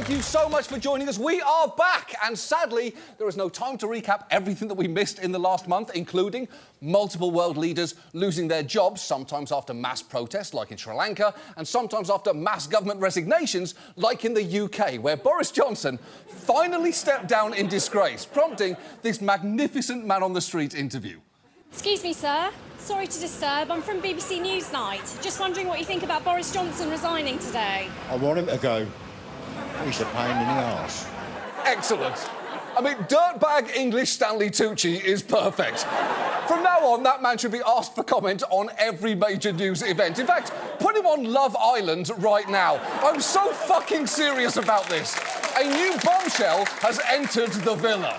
Thank you so much for joining us. We are back, and sadly, there is no time to recap everything that we missed in the last month, including multiple world leaders losing their jobs, sometimes after mass protests, like in Sri Lanka, and sometimes after mass government resignations, like in the UK, where Boris Johnson finally stepped down in disgrace, prompting this magnificent man-on-the-street interview. Excuse me, sir. Sorry to disturb. I'm from BBC Newsnight. Just wondering what you think about Boris Johnson resigning today. I want him to go. He's a pain in the arse. Excellent. I mean, dirtbag English Stanley Tucci is perfect. From now on, that man should be asked for comment on every major news event. In fact, put him on Love Island right now. I'm so fucking serious about this. A new bombshell has entered the villa.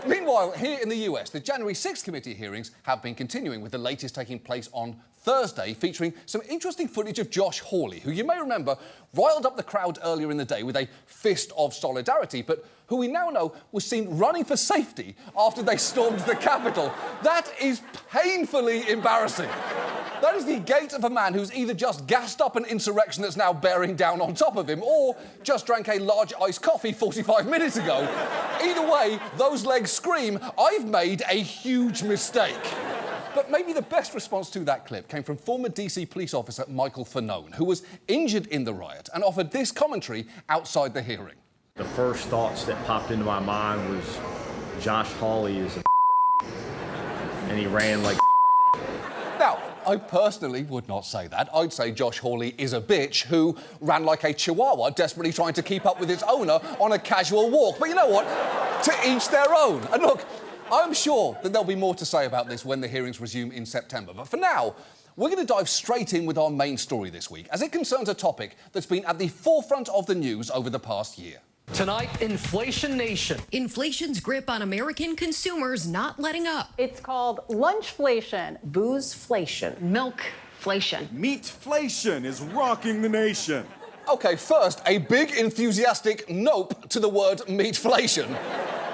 Meanwhile, here in the US, the January 6th committee hearings have been continuing, with the latest taking place on Thursday, featuring some interesting footage of Josh Hawley, who you may remember riled up the crowd earlier in the day with a fist of solidarity, but who we now know was seen running for safety after they stormed the Capitol. That is painfully embarrassing. That is the gait of a man who's either just gassed up an insurrection that's now bearing down on top of him, or just drank a large iced coffee 45 minutes ago. Either way, those legs scream, I've made a huge mistake. But maybe the best response to that clip came from former DC police officer Michael Fanone, who was injured in the riot and offered this commentary outside the hearing. The first thoughts that popped into my mind was Josh Hawley is a and he ran like Now, I personally would not say that. I'd say Josh Hawley is a bitch who ran like a chihuahua, desperately trying to keep up with its owner on a casual walk. But you know what? To each their own. And look, I'm sure that there'll be more to say about this when the hearings resume in September. But for now, we're going to dive straight in with our main story this week, as it concerns a topic that's been at the forefront of the news over the past year. Tonight, Inflation Nation. Inflation's grip on American consumers not letting up. It's called lunchflation. Boozeflation. Milkflation. Meatflation is rocking the nation. OK, first, a big enthusiastic nope to the word meatflation,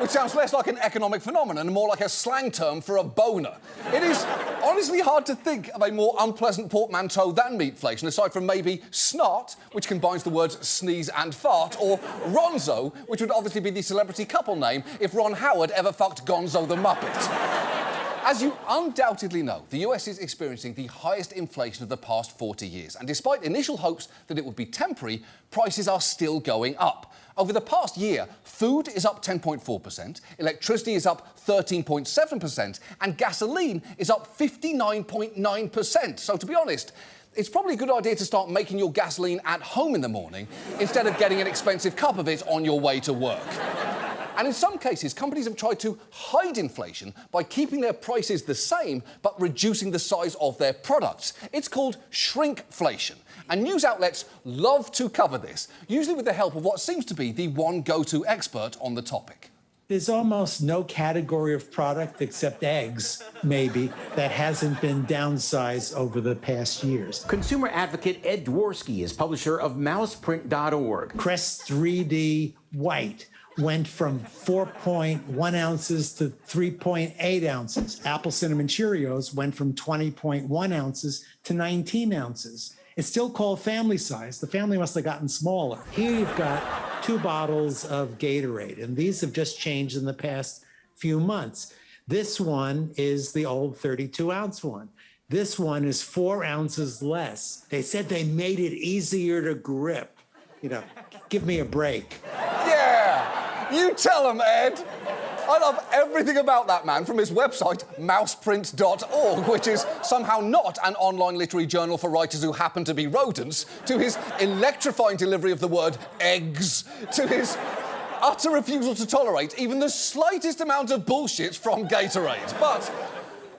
which sounds less like an economic phenomenon and more like a slang term for a boner. It is honestly hard to think of a more unpleasant portmanteau than meatflation, aside from maybe snot, which combines the words sneeze and fart, or Ronzo, which would obviously be the celebrity couple name if Ron Howard ever fucked Gonzo the Muppet. As you undoubtedly know, the US is experiencing the highest inflation of the past 40 years, and despite initial hopes that it would be temporary, prices are still going up. Over the past year, food is up 10.4%, electricity is up 13.7%, and gasoline is up 59.9%. So, to be honest, it's probably a good idea to start making your gasoline at home in the morning instead of getting an expensive cup of it on your way to work. And in some cases, companies have tried to hide inflation by keeping their prices the same but reducing the size of their products. It's called shrinkflation. And news outlets love to cover this, usually with the help of what seems to be the one go-to expert on the topic. There's almost no category of product, except eggs, maybe, that hasn't been downsized over the past years. Consumer advocate Ed Dworsky is publisher of mouseprint.org. Crest 3D White went from 4.1 ounces to 3.8 ounces. Apple Cinnamon Cheerios went from 20.1 ounces to 19 ounces. It's still called family size. The family must have gotten smaller. Here you've got 2 bottles of Gatorade, and these have just changed in the past few months. This one is the old 32-ounce one. This one is 4 ounces less. They said they made it easier to grip. You know, give me a break. Yeah! You tell him, Ed. I love everything about that man, from his website, mouseprint.org, which is somehow not an online literary journal for writers who happen to be rodents, to his electrifying delivery of the word eggs, to his utter refusal to tolerate even the slightest amount of bullshit from Gatorade. But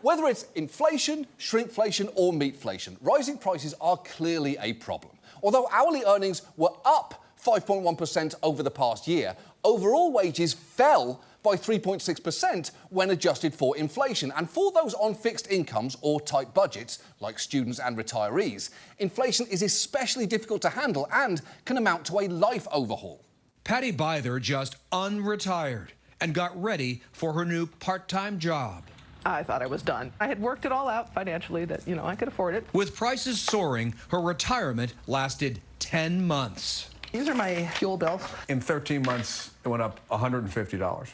whether it's inflation, shrinkflation, or meatflation, rising prices are clearly a problem. Although hourly earnings were up 5.1% over the past year, overall wages fell by 3.6% when adjusted for inflation. And for those on fixed incomes or tight budgets, like students and retirees, inflation is especially difficult to handle and can amount to a life overhaul. Patty Byther just unretired and got ready for her new part-time job. I thought I was done. I had worked it all out financially that, I could afford it. With prices soaring, her retirement lasted 10 months. These are my fuel bills. In 13 months, it went up $150.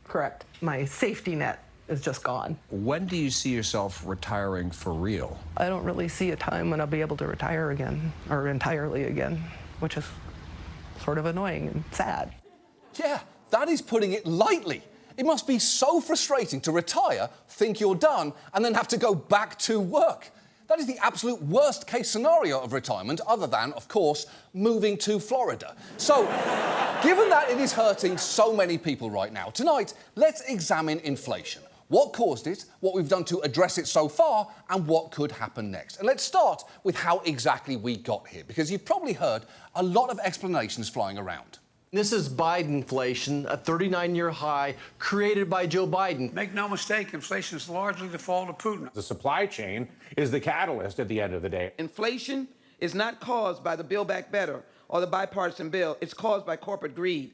Correct. My safety net is just gone. When do you see yourself retiring for real? I don't really see a time when I'll be able to retire again, or entirely again, which is sort of annoying and sad. Yeah, that is putting it lightly. It must be so frustrating to retire, think you're done, and then have to go back to work. That is the absolute worst case scenario of retirement, other than, of course, moving to Florida. So, given that it is hurting so many people right now, tonight, let's examine inflation. What caused it, what we've done to address it so far, and what could happen next. And let's start with how exactly we got here, because you've probably heard a lot of explanations flying around. This is Bidenflation, a 39-year high created by Joe Biden. Make no mistake, inflation is largely the fault of Putin. The supply chain is the catalyst at the end of the day. Inflation is not caused by the Build Back Better or the bipartisan bill. It's caused by corporate greed.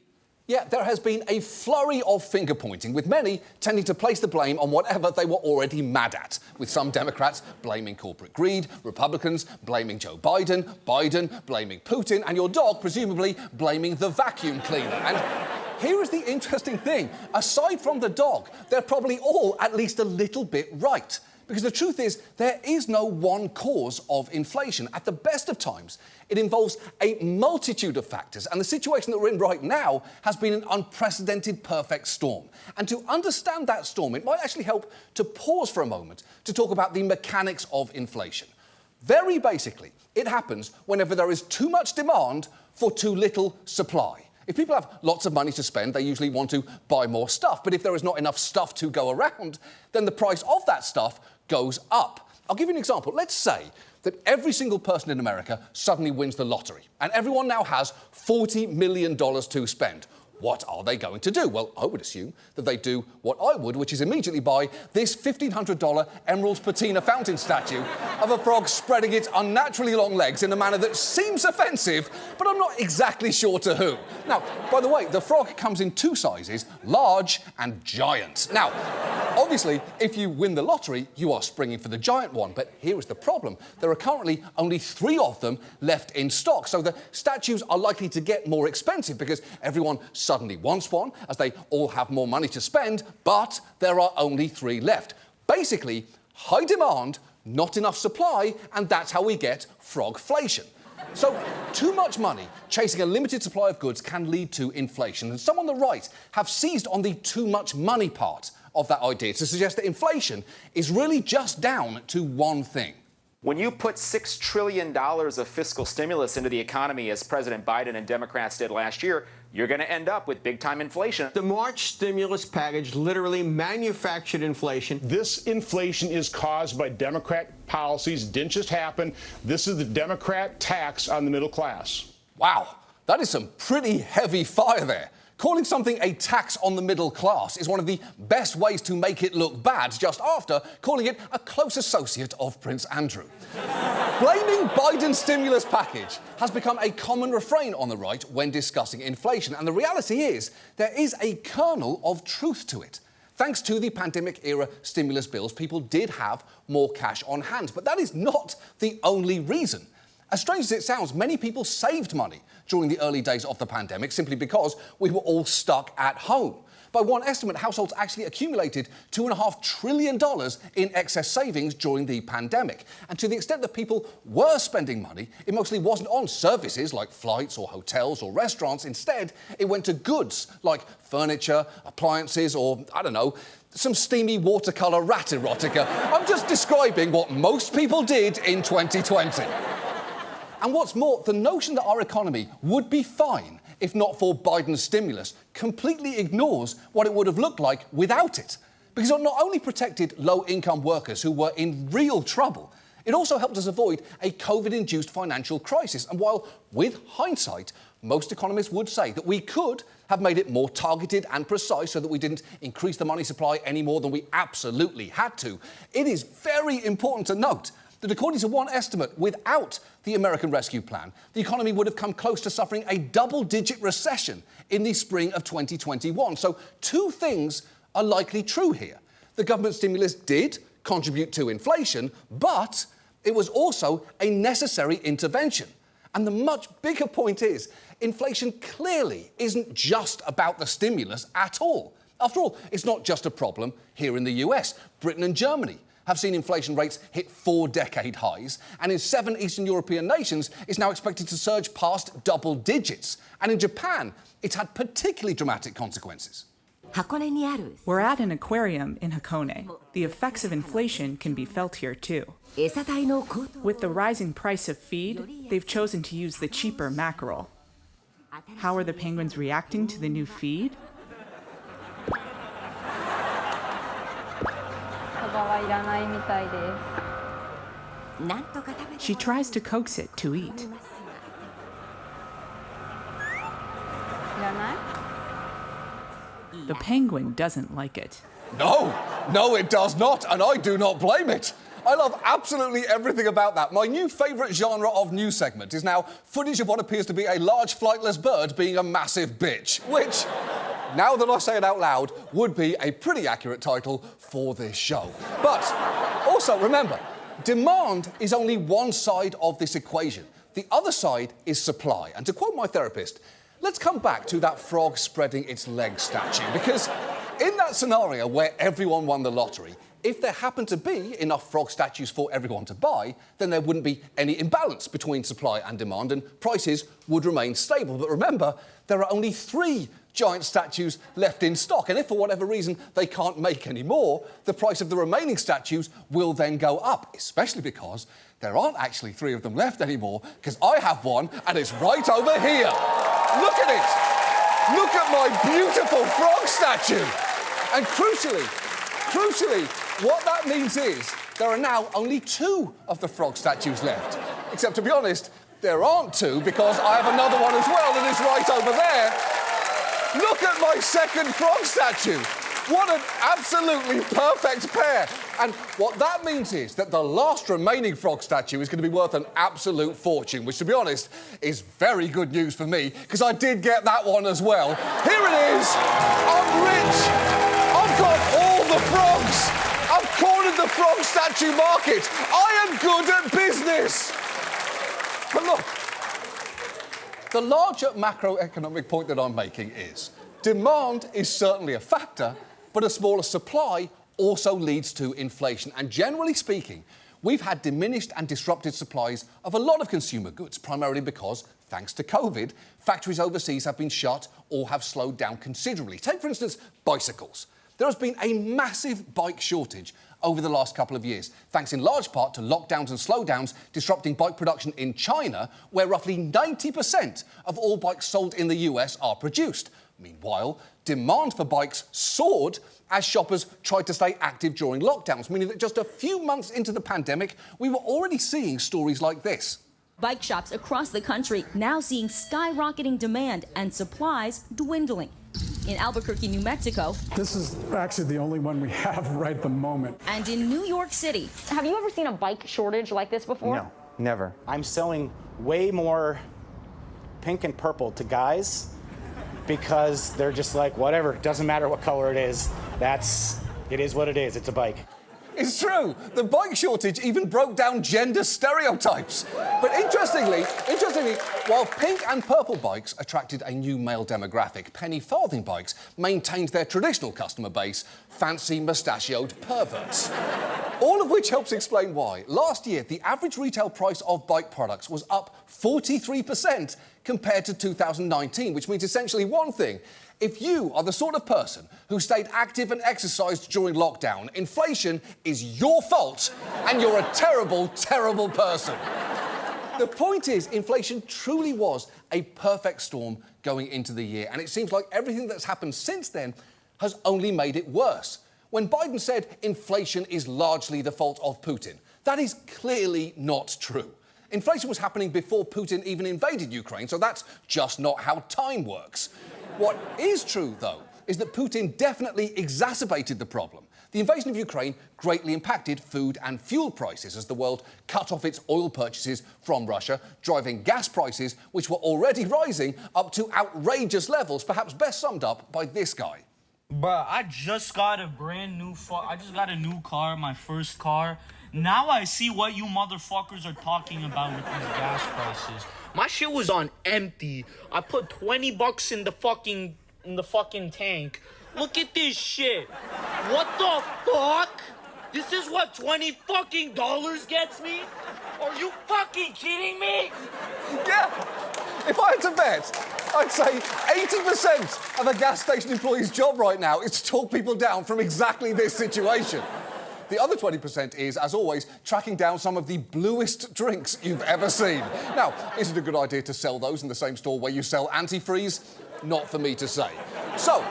Yeah, there has been a flurry of finger-pointing, with many tending to place the blame on whatever they were already mad at, with some Democrats blaming corporate greed, Republicans blaming Joe Biden, Biden blaming Putin, and your dog presumably blaming the vacuum cleaner. And here is the interesting thing. Aside from the dog, they're probably all at least a little bit right. Because the truth is, there is no one cause of inflation. At the best of times, it involves a multitude of factors, and the situation that we're in right now has been an unprecedented perfect storm. And to understand that storm, it might actually help to pause for a moment to talk about the mechanics of inflation. Very basically, it happens whenever there is too much demand for too little supply. If people have lots of money to spend, they usually want to buy more stuff. But if there is not enough stuff to go around, then the price of that stuff goes up. I'll give you an example. Let's say that every single person in America suddenly wins the lottery, and everyone now has $40 million to spend. What are they going to do? Well, I would assume that they do what I would, which is immediately buy this $1,500 emerald patina fountain statue of a frog spreading its unnaturally long legs in a manner that seems offensive, but I'm not exactly sure to who. Now, by the way, the frog comes in two sizes, large and giant. Now, obviously, if you win the lottery, you are springing for the giant one, but here is the problem. There are currently only 3 of them left in stock, so the statues are likely to get more expensive because everyone suddenly wants one, as they all have more money to spend, but there are only 3 left. Basically, high demand, not enough supply, and that's how we get frogflation. So, too much money chasing a limited supply of goods can lead to inflation, and some on the right have seized on the too much money part of that idea to suggest that inflation is really just down to one thing. When you put $6 trillion of fiscal stimulus into the economy, as President Biden and Democrats did last year, you're going to end up with big-time inflation. The March stimulus package literally manufactured inflation. This inflation is caused by Democrat policies. Didn't just happen. This is the Democrat tax on the middle class. Wow, that is some pretty heavy fire there. Calling something a tax on the middle class is one of the best ways to make it look bad, just after calling it a close associate of Prince Andrew. Blaming Biden's stimulus package has become a common refrain on the right when discussing inflation, and the reality is there is a kernel of truth to it. Thanks to the pandemic-era stimulus bills, people did have more cash on hand, but that is not the only reason. As strange as it sounds, many people saved money during the early days of the pandemic simply because we were all stuck at home. By one estimate, households actually accumulated $2.5 trillion in excess savings during the pandemic. And to the extent that people were spending money, it mostly wasn't on services like flights or hotels or restaurants. Instead, it went to goods like furniture, appliances, or, I don't know, some steamy watercolour rat erotica. I'm just describing what most people did in 2020. And what's more, the notion that our economy would be fine if not for Biden's stimulus completely ignores what it would have looked like without it. Because it not only protected low-income workers who were in real trouble, it also helped us avoid a COVID-induced financial crisis. And while, with hindsight, most economists would say that we could have made it more targeted and precise so that we didn't increase the money supply any more than we absolutely had to, it is very important to note that according to one estimate, without the American Rescue Plan, the economy would have come close to suffering a double-digit recession in the spring of 2021. So 2 things are likely true here. The government stimulus did contribute to inflation, but it was also a necessary intervention. And the much bigger point is, inflation clearly isn't just about the stimulus at all. After all, it's not just a problem here in the US. Britain and Germany have seen inflation rates hit 4-decade highs, and in 7 Eastern European nations, it's now expected to surge past double digits. And in Japan, it's had particularly dramatic consequences. We're at an aquarium in Hakone. The effects of inflation can be felt here too. With the rising price of feed, they've chosen to use the cheaper mackerel. How are the penguins reacting to the new feed? She tries to coax it to eat. The penguin doesn't like it. No, it does not, and I do not blame it. I love absolutely everything about that. My new favourite genre of news segment is now footage of what appears to be a large flightless bird being a massive bitch, which, now that I say it out loud, would be a pretty accurate title for this show. But also, remember, demand is only one side of this equation. The other side is supply. And to quote my therapist, let's come back to that frog spreading its legs statue, because in that scenario where everyone won the lottery, if there happened to be enough frog statues for everyone to buy, then there wouldn't be any imbalance between supply and demand, and prices would remain stable. But remember, there are only 3 giant statues left in stock, and if for whatever reason they can't make any more, the price of the remaining statues will then go up, especially because there aren't actually 3 of them left anymore, because I have one, and it's right over here. Look at it! Look at my beautiful frog statue! And crucially, what that means is there are now only 2 of the frog statues left. Except, to be honest, there aren't 2, because I have another one as well that is right over there. Look at my second frog statue. What an absolutely perfect pair. And what that means is that the last remaining frog statue is going to be worth an absolute fortune, which, to be honest, is very good news for me, because I did get that one as well. Here it is. I'm rich. I've got all the frogs. I've cornered the frog statue market. I am good at business. But look, the larger macroeconomic point that I'm making is demand is certainly a factor, but a smaller supply also leads to inflation. And generally speaking, we've had diminished and disrupted supplies of a lot of consumer goods, primarily because, thanks to COVID, factories overseas have been shut or have slowed down considerably. Take, for instance, bicycles. There has been a massive bike shortage over the last couple of years, thanks in large part to lockdowns and slowdowns disrupting bike production in China, where roughly 90% of all bikes sold in the US are produced. Meanwhile, demand for bikes soared as shoppers tried to stay active during lockdowns, meaning that just a few months into the pandemic, we were already seeing stories like this. Bike shops across the country now seeing skyrocketing demand and supplies dwindling. In Albuquerque, New Mexico. This is actually the only one we have right at the moment. And in New York City. Have you ever seen a bike shortage like this before? No, never. I'm selling way more pink and purple to guys because they're just like, whatever, doesn't matter what color it is. It is what it is, it's a bike. It's true. The bike shortage even broke down gender stereotypes. But interestingly, while pink and purple bikes attracted a new male demographic, penny farthing bikes maintained their traditional customer base, fancy mustachioed perverts. All of which helps explain why. Last year, the average retail price of bike products was up 43% compared to 2019, which means essentially one thing. If you are the sort of person who stayed active and exercised during lockdown, inflation is your fault and you're a terrible, terrible person. The point is, inflation truly was a perfect storm going into the year, and it seems like everything that's happened since then has only made it worse. When Biden said inflation is largely the fault of Putin, that is clearly not true. Inflation was happening before Putin even invaded Ukraine, so that's just not how time works. What is true, though, is that Putin definitely exacerbated the problem. The invasion of Ukraine greatly impacted food and fuel prices as the world cut off its oil purchases from Russia, driving gas prices, which were already rising, up to outrageous levels, perhaps best summed up by this guy. Bruh, I just got a new car, my first car, Now I see what you motherfuckers are talking about with these gas prices. My shit was on empty. I put $20 in the fucking tank. Look at this shit. What the fuck? This is what $20 fucking gets me? Are you fucking kidding me? Yeah. If I had to bet, I'd say 80% of a gas station employee's job right now is to talk people down from exactly this situation. The other 20% is, as always, tracking down some of the bluest drinks you've ever seen. Now, is it a good idea to sell those in the same store where you sell antifreeze? Not for me to say. So,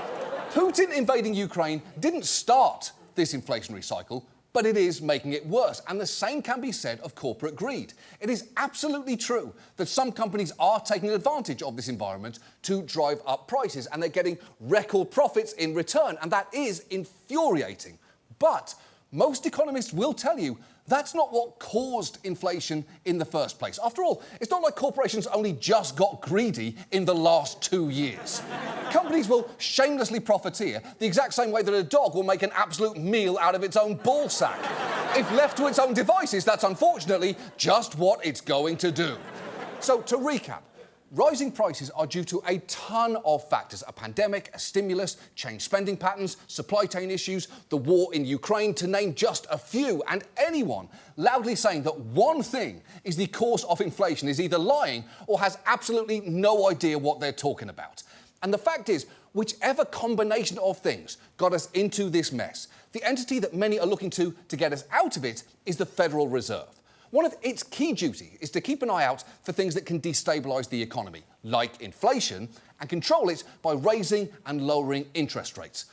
Putin invading Ukraine didn't start this inflationary cycle, but it is making it worse. And the same can be said of corporate greed. It is absolutely true that some companies are taking advantage of this environment to drive up prices, and they're getting record profits in return, and that is infuriating. But most economists will tell you that's not what caused inflation in the first place. After all, it's not like corporations only just got greedy in the last 2 years. Companies will shamelessly profiteer the exact same way that a dog will make an absolute meal out of its own ball sack. If left to its own devices, that's unfortunately just what it's going to do. So, to recap, rising prices are due to a ton of factors: a pandemic, a stimulus, changed spending patterns, supply chain issues, the war in Ukraine, to name just a few. And anyone loudly saying that one thing is the cause of inflation is either lying or has absolutely no idea what they're talking about. And the fact is, whichever combination of things got us into this mess, the entity that many are looking to get us out of it is the Federal Reserve. One of its key duties is to keep an eye out for things that can destabilise the economy, like inflation, and control it by raising and lowering interest rates.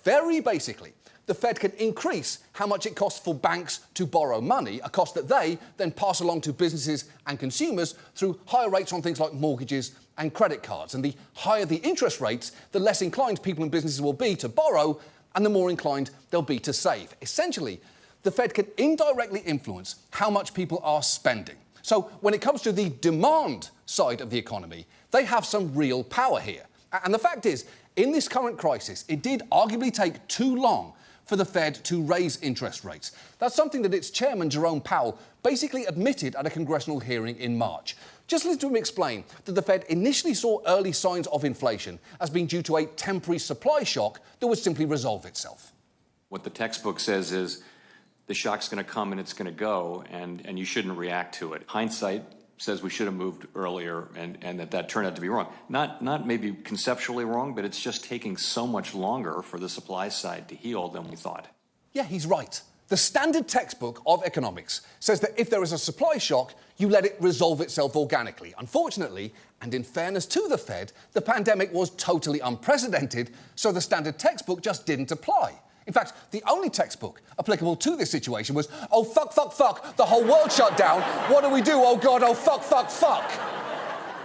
Very basically, the Fed can increase how much it costs for banks to borrow money, a cost that they then pass along to businesses and consumers through higher rates on things like mortgages and credit cards. And the higher the interest rates, the less inclined people and businesses will be to borrow, and the more inclined they'll be to save. Essentially, the Fed can indirectly influence how much people are spending. So when it comes to the demand side of the economy, they have some real power here. And the fact is, in this current crisis, it did arguably take too long for the Fed to raise interest rates. That's something that its chairman, Jerome Powell, basically admitted at a congressional hearing in March. Just listen to him explain that the Fed initially saw early signs of inflation as being due to a temporary supply shock that would simply resolve itself. What the textbook says is the shock's going to come and it's going to go, and you shouldn't react to it. Hindsight says we should have moved earlier, and that turned out to be wrong. Not maybe conceptually wrong, but it's just taking so much longer for the supply side to heal than we thought. Yeah, he's right. The standard textbook of economics says that if there is a supply shock, you let it resolve itself organically. Unfortunately, and in fairness to the Fed, the pandemic was totally unprecedented, so the standard textbook just didn't apply. In fact, the only textbook applicable to this situation was, oh, fuck, fuck, fuck, the whole world shut down. What do we do? Oh, God, oh, fuck, fuck, fuck.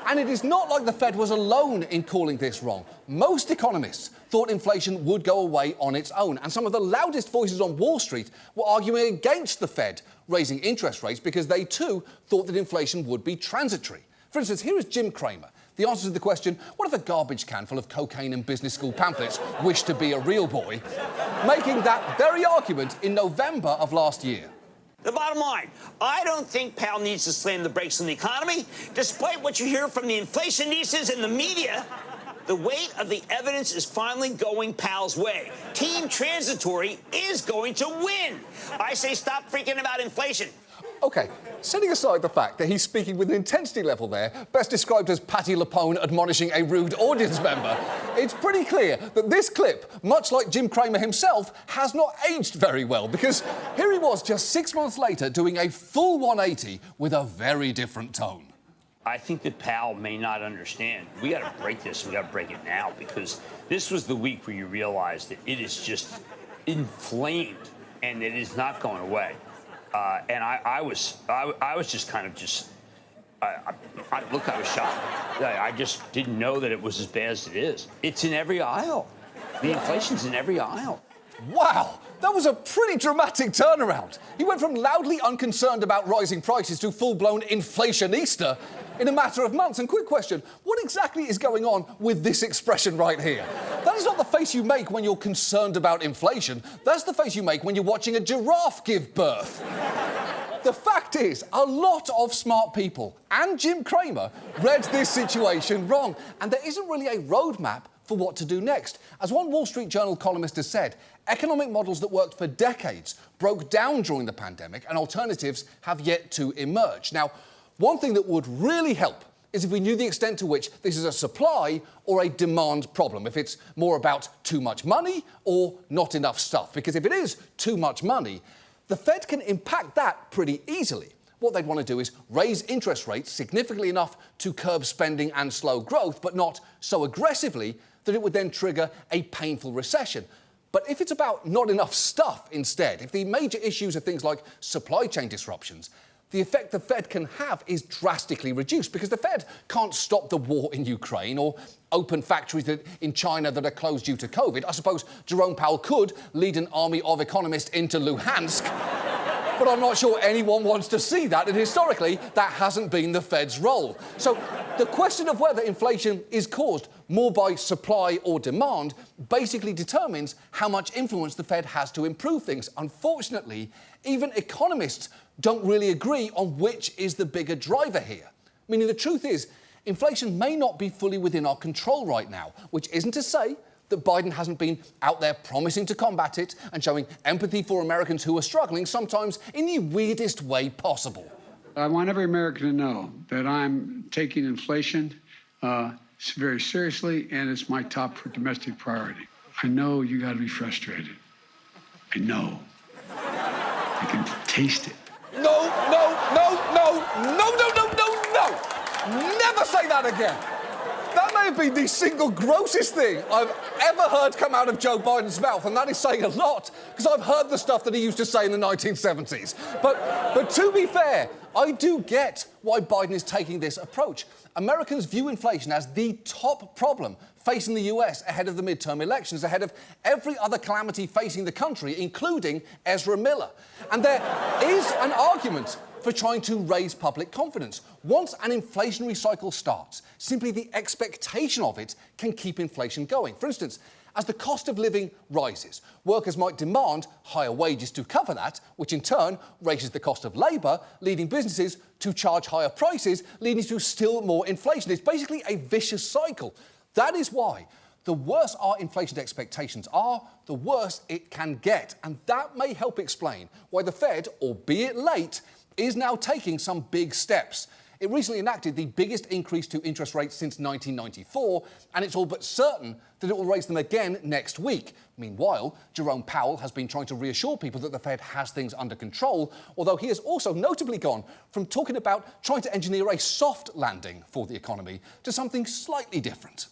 And it is not like the Fed was alone in calling this wrong. Most economists thought inflation would go away on its own, and some of the loudest voices on Wall Street were arguing against the Fed raising interest rates because they, too, thought that inflation would be transitory. For instance, here is Jim Cramer. The answer to the question, what if a garbage can full of cocaine and business school pamphlets wished to be a real boy? Making that very argument in November of last year. The bottom line, I don't think Powell needs to slam the brakes on the economy. Despite what you hear from the inflationistas and the media, the weight of the evidence is finally going Powell's way. Team Transitory is going to win. I say stop freaking about inflation. OK, setting aside the fact that he's speaking with an intensity level there, best described as Patti LuPone admonishing a rude audience member, it's pretty clear that this clip, much like Jim Cramer himself, has not aged very well, because here he was just 6 months later doing a full 180 with a very different tone. I think that Powell may not understand. We got to break this. We got to break it now, because this was the week where you realized that it is just inflamed and it is not going away. And I was just kind of just, I was shocked. I just didn't know that it was as bad as it is. It's in every aisle. The inflation's in every aisle. Wow, that was a pretty dramatic turnaround. He went from loudly unconcerned about rising prices to full-blown inflationista in a matter of months. And quick question, what exactly is going on with this expression right here? That is not the face you make when you're concerned about inflation. That's the face you make when you're watching a giraffe give birth. The fact is, a lot of smart people and Jim Cramer read this situation wrong, and there isn't really a roadmap for what to do next. As one Wall Street Journal columnist has said, economic models that worked for decades broke down during the pandemic, and alternatives have yet to emerge. Now, one thing that would really help is if we knew the extent to which this is a supply or a demand problem, if it's more about too much money or not enough stuff. Because if it is too much money, the Fed can impact that pretty easily. What they'd want to do is raise interest rates significantly enough to curb spending and slow growth, but not so aggressively that it would then trigger a painful recession. But if it's about not enough stuff instead, if the major issues are things like supply chain disruptions, the effect the Fed can have is drastically reduced because the Fed can't stop the war in Ukraine or open factories in China that are closed due to COVID. I suppose Jerome Powell could lead an army of economists into Luhansk, but I'm not sure anyone wants to see that, and historically, that hasn't been the Fed's role. So the question of whether inflation is caused more by supply or demand basically determines how much influence the Fed has to improve things. Unfortunately, even economists don't really agree on which is the bigger driver here. Meaning the truth is, inflation may not be fully within our control right now, which isn't to say that Biden hasn't been out there promising to combat it and showing empathy for Americans who are struggling, sometimes in the weirdest way possible. I want every American to know that I'm taking inflation very seriously, and it's my top domestic priority. I know you got to be frustrated. I know. I can taste it. No. Never say that again. That may have been the single grossest thing I've ever heard come out of Joe Biden's mouth, and that is saying a lot, because I've heard the stuff that he used to say in the 1970s. But to be fair, I do get why Biden is taking this approach. Americans view inflation as the top problem facing the US ahead of the midterm elections, ahead of every other calamity facing the country, including Ezra Miller. And there is an argument for trying to raise public confidence. Once an inflationary cycle starts, simply the expectation of it can keep inflation going. For instance, as the cost of living rises, workers might demand higher wages to cover that, which in turn raises the cost of labour, leading businesses to charge higher prices, leading to still more inflation. It's basically a vicious cycle. That is why the worse our inflation expectations are, the worse it can get. And that may help explain why the Fed, albeit late, is now taking some big steps. It recently enacted the biggest increase to interest rates since 1994, and it's all but certain that it will raise them again next week. Meanwhile, Jerome Powell has been trying to reassure people that the Fed has things under control, although he has also notably gone from talking about trying to engineer a soft landing for the economy to something slightly different.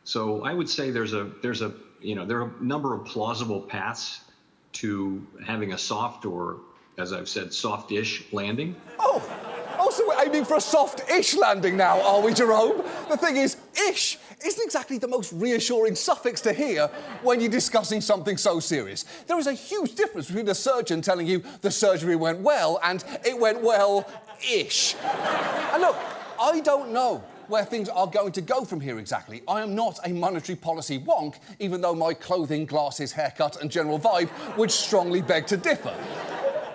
So I would say there are a number of plausible paths to having a soft or, as I've said, soft-ish landing. Oh, so we're aiming for a soft-ish landing now, are we, Jerome? The thing is, ish isn't exactly the most reassuring suffix to hear when you're discussing something so serious. There is a huge difference between a surgeon telling you the surgery went well and it went well-ish. And look, I don't know where things are going to go from here exactly. I am not a monetary policy wonk, even though my clothing, glasses, haircut and general vibe would strongly beg to differ.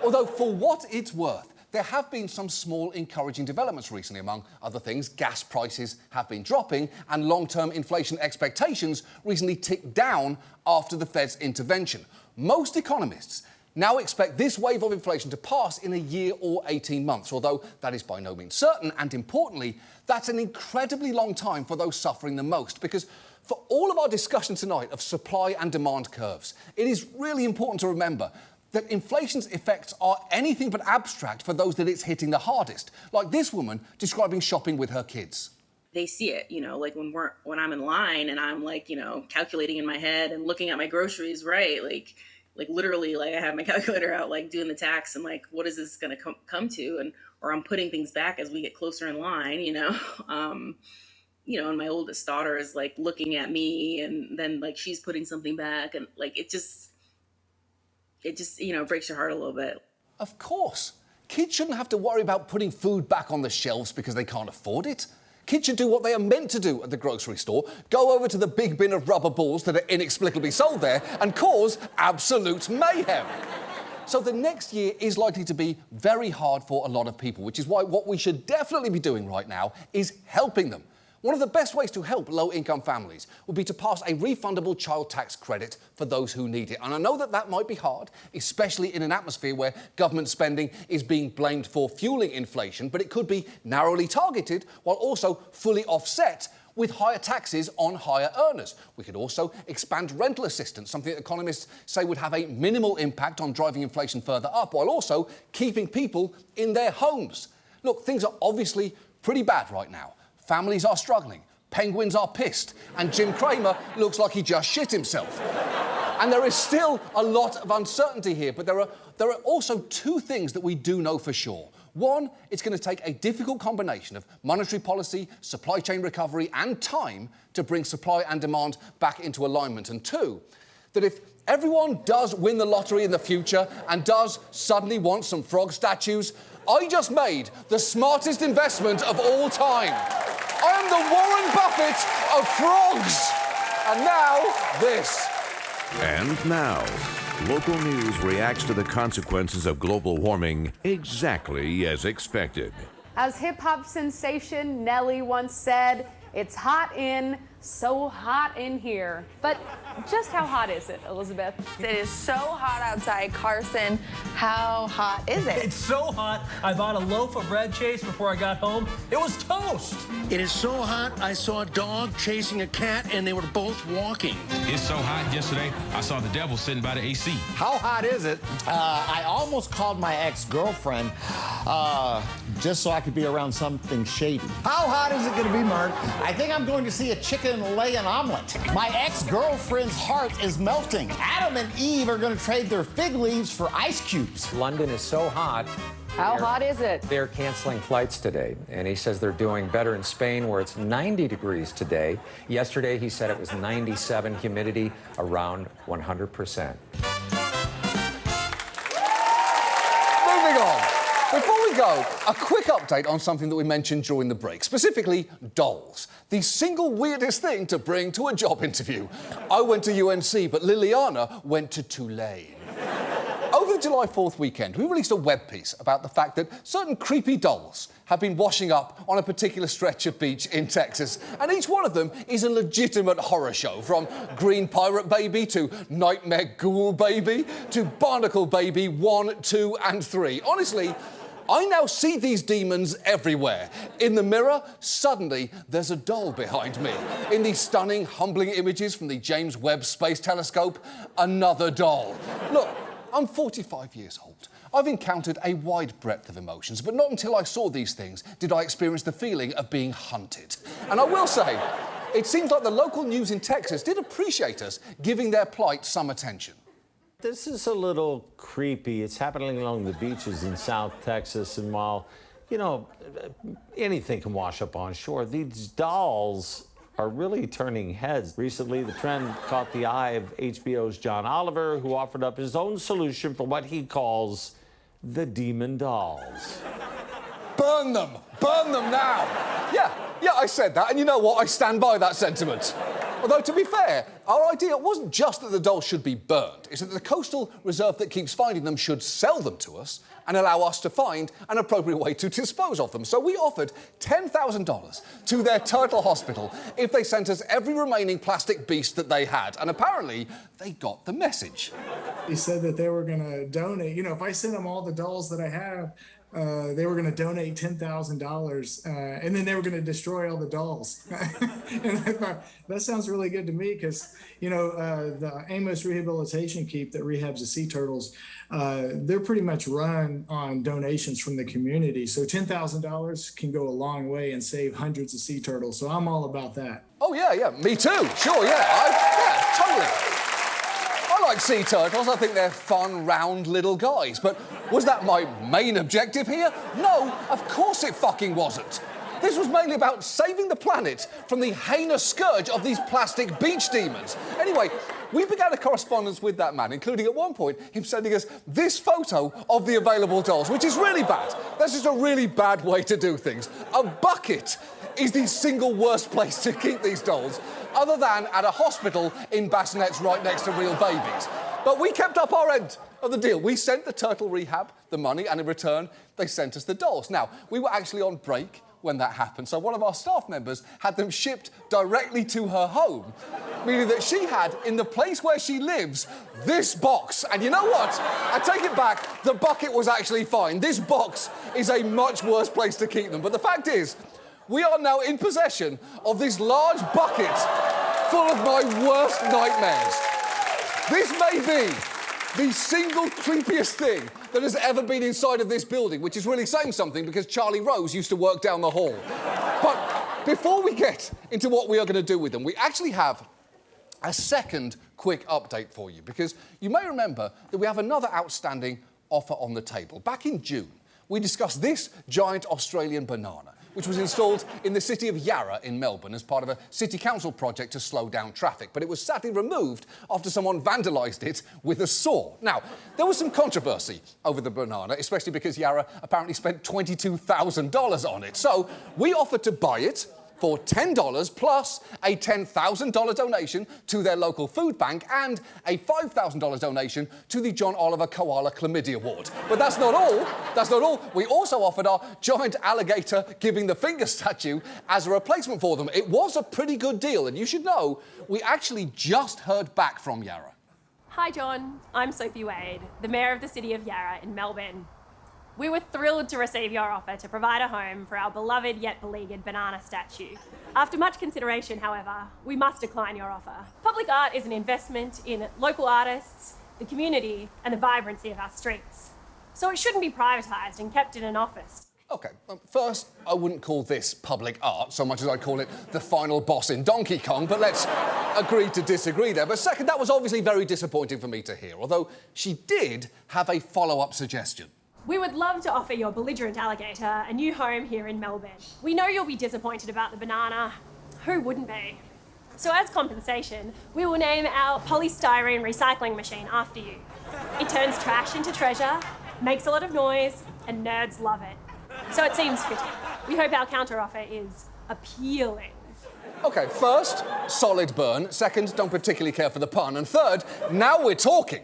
Although, for what it's worth, there have been some small encouraging developments recently. Among other things, gas prices have been dropping and long-term inflation expectations recently ticked down after the Fed's intervention. Most economists now expect this wave of inflation to pass in a year or 18 months, although that is by no means certain, and importantly, that's an incredibly long time for those suffering the most, because for all of our discussion tonight of supply and demand curves, it is really important to remember that inflation's effects are anything but abstract for those that it's hitting the hardest, like this woman describing shopping with her kids. They see it, like when I'm in line and I'm calculating in my head and looking at my groceries, right? Like literally, I have my calculator out, doing the tax and what is this going to come to? Or I'm putting things back as we get closer in line, and my oldest daughter is looking at me and then she's putting something back and it just breaks your heart a little bit. Of course. Kids shouldn't have to worry about putting food back on the shelves because they can't afford it. Kids should do what they are meant to do at the grocery store, go over to the big bin of rubber balls that are inexplicably sold there and cause absolute mayhem. So the next year is likely to be very hard for a lot of people, which is why what we should definitely be doing right now is helping them. One of the best ways to help low-income families would be to pass a refundable child tax credit for those who need it. And I know that that might be hard, especially in an atmosphere where government spending is being blamed for fueling inflation, but it could be narrowly targeted while also fully offset with higher taxes on higher earners. We could also expand rental assistance, something that economists say would have a minimal impact on driving inflation further up, while also keeping people in their homes. Look, things are obviously pretty bad right now. Families are struggling, penguins are pissed, and Jim Cramer looks like he just shit himself. And there is still a lot of uncertainty here, but there are also two things that we do know for sure. One, it's going to take a difficult combination of monetary policy, supply chain recovery, and time to bring supply and demand back into alignment. And two, that if everyone does win the lottery in the future and does suddenly want some frog statues, I just made the smartest investment of all time. I am the Warren Buffett of frogs. And now, this. And now, local news reacts to the consequences of global warming exactly as expected. As hip-hop sensation Nelly once said, it's hot in, so hot in here. But just how hot is it, Elizabeth? It is so hot outside. Carson, how hot is it? It's so hot, I bought a loaf of bread, Chase, before I got home. It was toast. It is so hot, I saw a dog chasing a cat, and they were both walking. It's so hot yesterday, I saw the devil sitting by the AC. How hot is it? I almost called my ex-girlfriend just so I could be around something shady. How hot is it going to be, Mark? I think I'm going to see a chicken lay an omelet. My ex-girlfriend's heart is melting. Adam and Eve are going to trade their fig leaves for ice cubes. London is so hot. How hot is it? They're canceling flights today, and he says they're doing better in Spain, where it's 90 degrees today. Yesterday, he said it was 97, humidity around 100%. Moving on. Before we go, a quick update on something that we mentioned during the break, specifically dolls. The single weirdest thing to bring to a job interview. I went to UNC, but Liliana went to Tulane. Over the July 4th weekend, we released a web piece about the fact that certain creepy dolls have been washing up on a particular stretch of beach in Texas, and each one of them is a legitimate horror show, from Green Pirate Baby to Nightmare Ghoul Baby to Barnacle Baby 1, 2, and 3. Honestly, I now see these demons everywhere. In the mirror, suddenly there's a doll behind me. In these stunning, humbling images from the James Webb Space Telescope, another doll. Look, I'm 45 years old. I've encountered a wide breadth of emotions, but not until I saw these things did I experience the feeling of being hunted. And I will say, it seems like the local news in Texas did appreciate us giving their plight some attention. This is a little creepy. It's happening along the beaches in South Texas, and while, you know, anything can wash up on shore, these dolls are really turning heads. Recently, the trend caught the eye of HBO's John Oliver, who offered up his own solution for what he calls the demon dolls. Burn them! Burn them now! Yeah, I said that, and you know what? I stand by that sentiment. Although, to be fair, our idea wasn't just that the dolls should be burned. It's that the coastal reserve that keeps finding them should sell them to us and allow us to find an appropriate way to dispose of them. So we offered $10,000 to their turtle hospital if they sent us every remaining plastic beast that they had. And apparently, they got the message. He said that they were going to donate. You know, if I sent them all the dolls that I have, they were going to donate $10,000, and then they were going to destroy all the dolls. And I thought, that sounds really good to me, because, you know, the Amos Rehabilitation Keep that rehabs the sea turtles, they're pretty much run on donations from the community. So $10,000 can go a long way and save hundreds of sea turtles. So I'm all about that. Oh, yeah, me too. Sure, yeah, totally. I like sea turtles. I think they're fun, round little guys. But was that my main objective here? No, of course it fucking wasn't. This was mainly about saving the planet from the heinous scourge of these plastic beach demons. Anyway, we began a correspondence with that man, including at one point him sending us this photo of the available dolls, which is really bad. That's just a really bad way to do things. A bucket is the single worst place to keep these dolls, other than at a hospital in bassinets right next to real babies. But we kept up our end of the deal. We sent the turtle rehab the money, and in return, they sent us the dolls. Now, we were actually on break when that happened, so one of our staff members had them shipped directly to her home, meaning that she had, in the place where she lives, this box. And you know what? I take it back, the bucket was actually fine. This box is a much worse place to keep them. But the fact is, we are now in possession of this large bucket full of my worst nightmares. This may be the single creepiest thing that has ever been inside of this building, which is really saying something because Charlie Rose used to work down the hall. But before we get into what we are going to do with them, we actually have a second quick update for you, because you may remember that we have another outstanding offer on the table. Back in June, we discussed this giant Australian banana, which was installed in the city of Yarra in Melbourne as part of a city council project to slow down traffic. But it was sadly removed after someone vandalised it with a saw. Now, there was some controversy over the banana, especially because Yarra apparently spent $22,000 on it. So we offered to buy it for $10 plus a $10,000 donation to their local food bank and a $5,000 donation to the John Oliver Koala Chlamydia Ward. But that's not all. That's not all. We also offered our giant alligator giving the finger statue as a replacement for them. It was a pretty good deal, and you should know, we actually just heard back from Yarra. Hi, John. I'm Sophie Wade, the Mayor of the City of Yarra in Melbourne. We were thrilled to receive your offer to provide a home for our beloved yet beleaguered banana statue. After much consideration, however, we must decline your offer. Public art is an investment in local artists, the community, and the vibrancy of our streets. So it shouldn't be privatised and kept in an office. OK, first, I wouldn't call this public art so much as I'd call it the final boss in Donkey Kong, but let's agree to disagree there. But second, that was obviously very disappointing for me to hear, although she did have a follow-up suggestion. We would love to offer your belligerent alligator a new home here in Melbourne. We know you'll be disappointed about the banana. Who wouldn't be? So as compensation, we will name our polystyrene recycling machine after you. It turns trash into treasure, makes a lot of noise, and nerds love it. So it seems fitting. We hope our counteroffer is appealing. OK, first, solid burn. Second, don't particularly care for the pun. And third, now we're talking.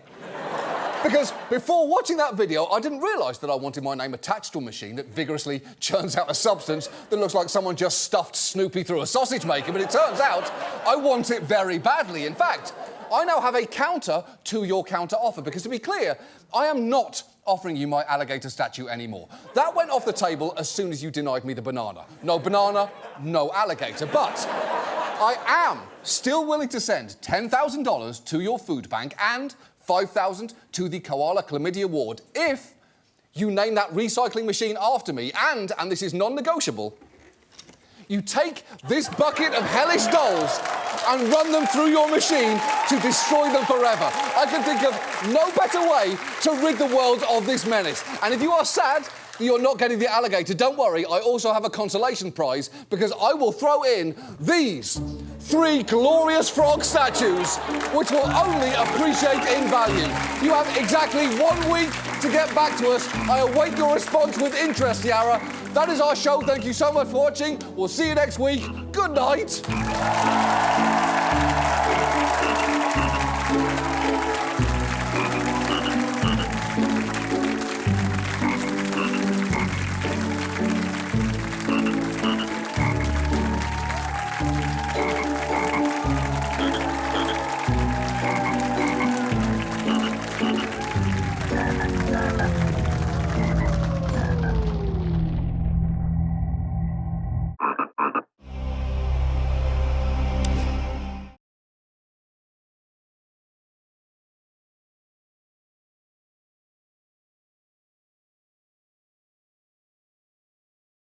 Because before watching that video, I didn't realise that I wanted my name attached to a machine that vigorously churns out a substance that looks like someone just stuffed Snoopy through a sausage maker, but it turns out I want it very badly. In fact, I now have a counter to your counter offer, because to be clear, I am not offering you my alligator statue anymore. That went off the table as soon as you denied me the banana. No banana, no alligator. But I am still willing to send $10,000 to your food bank and $5,000 to the Koala Chlamydia Ward if you name that recycling machine after me, and this is non-negotiable, you take this bucket of hellish dolls and run them through your machine to destroy them forever. I can think of no better way to rid the world of this menace. And if you are sad that you're not getting the alligator, don't worry, I also have a consolation prize, because I will throw in these 3 glorious frog statues, which will only appreciate in value. You have exactly 1 week to get back to us. I await your response with interest, Yarra. That is our show. Thank you so much for watching. We'll see you next week. Good night.